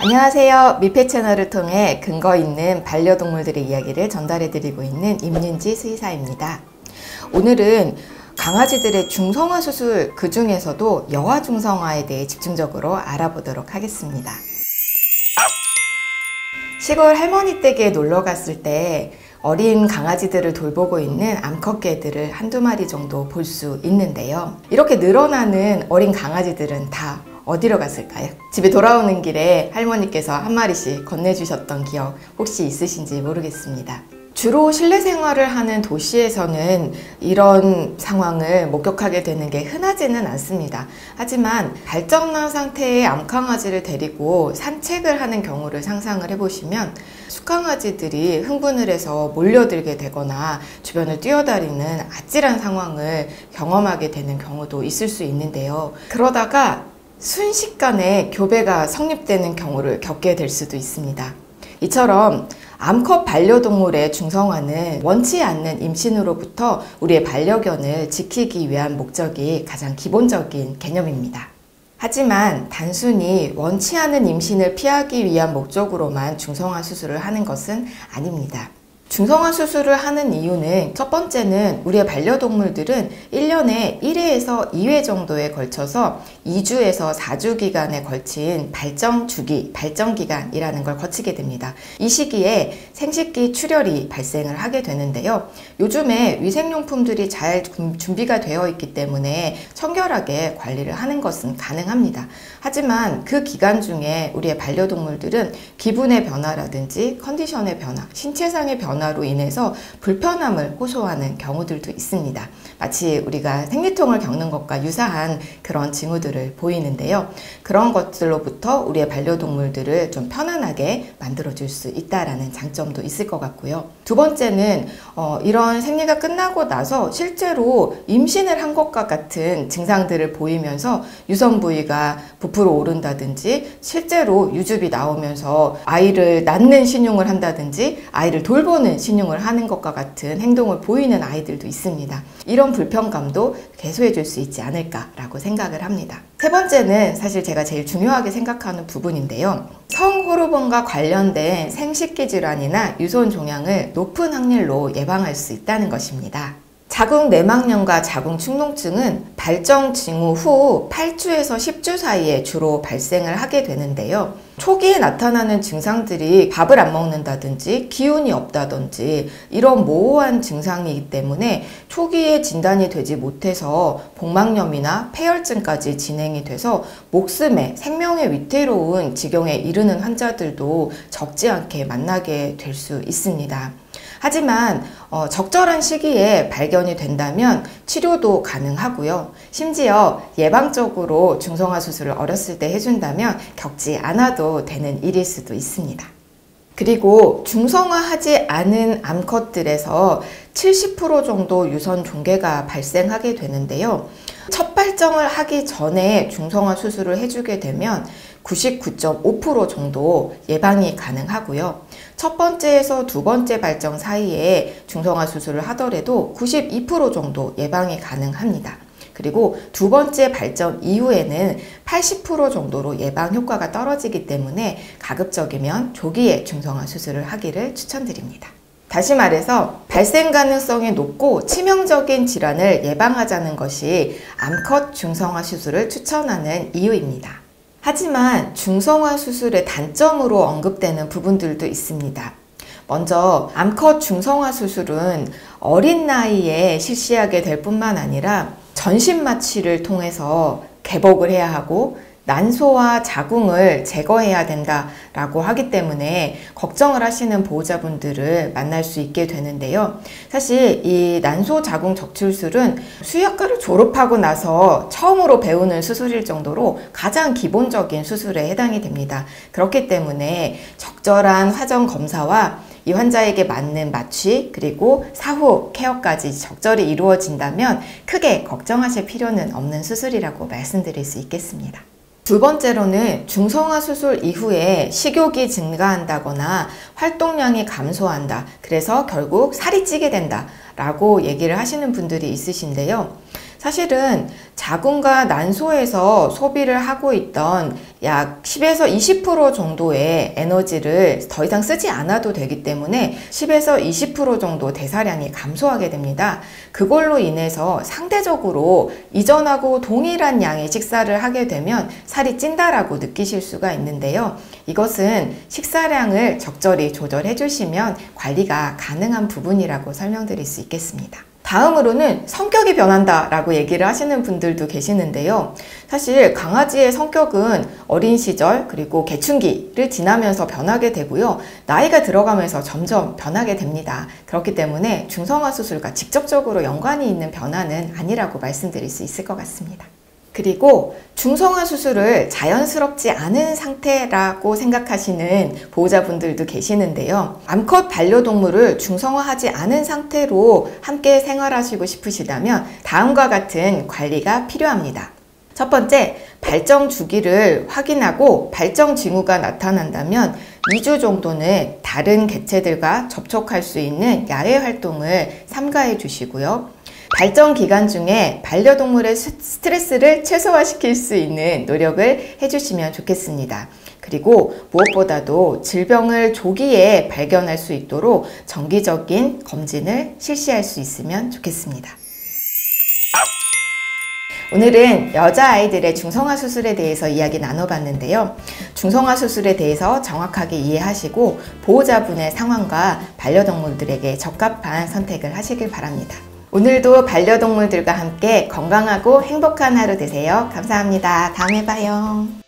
안녕하세요. 미페 채널을 통해 근거 있는 반려동물들의 이야기를 전달해드리고 있는 임윤지 수의사입니다. 오늘은 강아지들의 중성화 수술, 그 중에서도 여화 중성화에 대해 집중적으로 알아보도록 하겠습니다. 시골 할머니 댁에 놀러 갔을 때 어린 강아지들을 돌보고 있는 암컷 개들을 한두 마리 정도 볼 수 있는데요. 이렇게 늘어나는 어린 강아지들은 다 어디로 갔을까요? 집에 돌아오는 길에 할머니께서 한 마리씩 건네주셨던 기억 혹시 있으신지 모르겠습니다. 주로 실내 생활을 하는 도시에서는 이런 상황을 목격하게 되는 게 흔하지는 않습니다. 하지만 발정난 상태의 암강아지를 데리고 산책을 하는 경우를 상상을 해보시면 숫강아지들이 흥분을 해서 몰려들게 되거나 주변을 뛰어다니는 아찔한 상황을 경험하게 되는 경우도 있을 수 있는데요. 그러다가 순식간에 교배가 성립되는 경우를 겪게 될 수도 있습니다. 이처럼 암컷 반려동물의 중성화는 원치 않는 임신으로부터 우리의 반려견을 지키기 위한 목적이 가장 기본적인 개념입니다. 하지만 단순히 원치 않은 임신을 피하기 위한 목적으로만 중성화 수술을 하는 것은 아닙니다. 중성화 수술을 하는 이유는 첫 번째는 우리의 반려동물들은 1년에 1회에서 2회 정도에 걸쳐서 2주에서 4주 기간에 걸친 발정 주기, 발정 기간이라는 걸 거치게 됩니다. 이 시기에 생식기 출혈이 발생을 하게 되는데요. 요즘에 위생용품들이 잘 준비가 되어 있기 때문에 청결하게 관리를 하는 것은 가능합니다. 하지만 그 기간 중에 우리의 반려동물들은 기분의 변화라든지 컨디션의 변화, 신체상의 변화로 인해서 불편함을 호소하는 경우들도 있습니다. 마치 우리가 생리통을 겪는 것과 유사한 그런 징후들을 보이는데요. 그런 것들로부터 우리의 반려동물들을 좀 편안하게 만들어줄 수 있다는 장점도 있을 것 같고요. 두 번째는 이런 생리가 끝나고 나서 실제로 임신을 한 것과 같은 증상들을 보이면서 유선 부위가 부풀어 오른다든지 실제로 유즙이 나오면서 아이를 낳는 신용을 한다든지 아이를 돌보는 신용을 하는 것과 같은 행동을 보이는 아이들도 있습니다. 이런 불편감도 해소해 줄 수 있지 않을까라고 생각을 합니다. 세 번째는 사실 제가 제일 중요하게 생각하는 부분인데요. 성호르몬과 관련된 생식기 질환이나 유손 종양을 높은 확률로 예방할 수 있다는 것입니다. 자궁 내막염과 자궁 축농증은 발정 징후 후 8주에서 10주 사이에 주로 발생을 하게 되는데요. 초기에 나타나는 증상들이 밥을 안 먹는다든지 기운이 없다든지 이런 모호한 증상이기 때문에 초기에 진단이 되지 못해서 복막염이나 폐혈증까지 진행이 돼서 목숨에 생명에 위태로운 지경에 이르는 환자들도 적지 않게 만나게 될 수 있습니다. 하지만 적절한 시기에 발견이 된다면 치료도 가능하고요. 심지어 예방적으로 중성화 수술을 어렸을 때 해준다면 겪지 않아도 되는 일일 수도 있습니다. 그리고 중성화하지 않은 암컷들에서 70% 정도 유선 종괴가 발생하게 되는데요. 첫 발정을 하기 전에 중성화 수술을 해주게 되면 99.5% 정도 예방이 가능하고요. 첫 번째에서 두 번째 발정 사이에 중성화 수술을 하더라도 92% 정도 예방이 가능합니다. 그리고 두 번째 발정 이후에는 80% 정도로 예방 효과가 떨어지기 때문에 가급적이면 조기에 중성화 수술을 하기를 추천드립니다. 다시 말해서 발생 가능성이 높고 치명적인 질환을 예방하자는 것이 암컷 중성화 수술을 추천하는 이유입니다. 하지만 중성화 수술의 단점으로 언급되는 부분들도 있습니다. 먼저 암컷 중성화 수술은 어린 나이에 실시하게 될 뿐만 아니라 전신 마취를 통해서 개복을 해야 하고 난소와 자궁을 제거해야 된다라고 하기 때문에 걱정을 하시는 보호자분들을 만날 수 있게 되는데요. 사실 이 난소 자궁 적출술은 수의학과를 졸업하고 나서 처음으로 배우는 수술일 정도로 가장 기본적인 수술에 해당이 됩니다. 그렇기 때문에 적절한 사전 검사와 이 환자에게 맞는 마취 그리고 사후 케어까지 적절히 이루어진다면 크게 걱정하실 필요는 없는 수술이라고 말씀드릴 수 있겠습니다. 두 번째로는 중성화 수술 이후에 식욕이 증가한다거나 활동량이 감소한다. 그래서 결국 살이 찌게 된다 라고 얘기를 하시는 분들이 있으신데요. 사실은 자궁과 난소에서 소비를 하고 있던 약 10에서 20% 정도의 에너지를 더 이상 쓰지 않아도 되기 때문에 10에서 20% 정도 대사량이 감소하게 됩니다. 그걸로 인해서 상대적으로 이전하고 동일한 양의 식사를 하게 되면 살이 찐다라고 느끼실 수가 있는데요. 이것은 식사량을 적절히 조절해 주시면 관리가 가능한 부분이라고 설명드릴 수 있겠습니다. 다음으로는 성격이 변한다 라고 얘기를 하시는 분들도 계시는데요. 사실 강아지의 성격은 어린 시절 그리고 개춘기를 지나면서 변하게 되고요. 나이가 들어가면서 점점 변하게 됩니다. 그렇기 때문에 중성화 수술과 직접적으로 연관이 있는 변화는 아니라고 말씀드릴 수 있을 것 같습니다. 그리고 중성화 수술을 자연스럽지 않은 상태라고 생각하시는 보호자분들도 계시는데요. 암컷 반려동물을 중성화하지 않은 상태로 함께 생활하시고 싶으시다면 다음과 같은 관리가 필요합니다. 첫 번째, 발정 주기를 확인하고 발정 징후가 나타난다면 2주 정도는 다른 개체들과 접촉할 수 있는 야외 활동을 삼가해 주시고요. 발정 기간 중에 반려동물의 스트레스를 최소화시킬 수 있는 노력을 해주시면 좋겠습니다. 그리고 무엇보다도 질병을 조기에 발견할 수 있도록 정기적인 검진을 실시할 수 있으면 좋겠습니다. 오늘은 여자아이들의 중성화 수술에 대해서 이야기 나눠봤는데요. 중성화 수술에 대해서 정확하게 이해하시고 보호자분의 상황과 반려동물들에게 적합한 선택을 하시길 바랍니다. 오늘도 반려동물들과 함께 건강하고 행복한 하루 되세요. 감사합니다. 다음에 봐요.